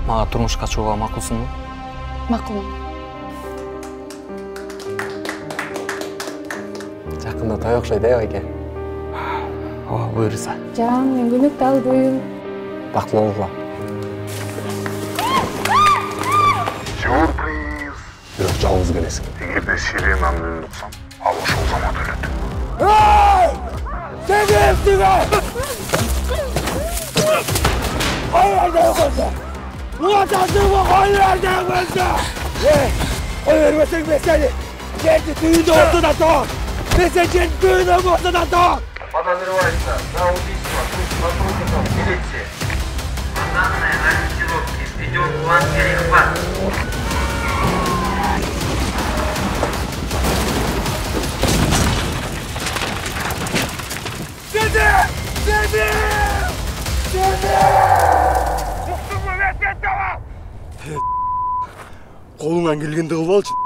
Мага турмушка чыгууга макулсуңбу? Макулмун. Жакында той окшойт байке. Ооба, буюрса. Жан, мен көмөктү албайм. Бактылуу болгула. Сюрприз! Бирок жалгыз келесиң. Эгерде сиренаны үнүн уксам, ал ошол замат өлөт. Koy vermesin ben seni. Kendi düğünde ortadan doğ. Ben sen kendi düğünde ortadan doğ. Подозревается за убийство двух сотрудников милиции. По данной ориентировке ведет план перехват. Kolundan gelgende kıl alçın.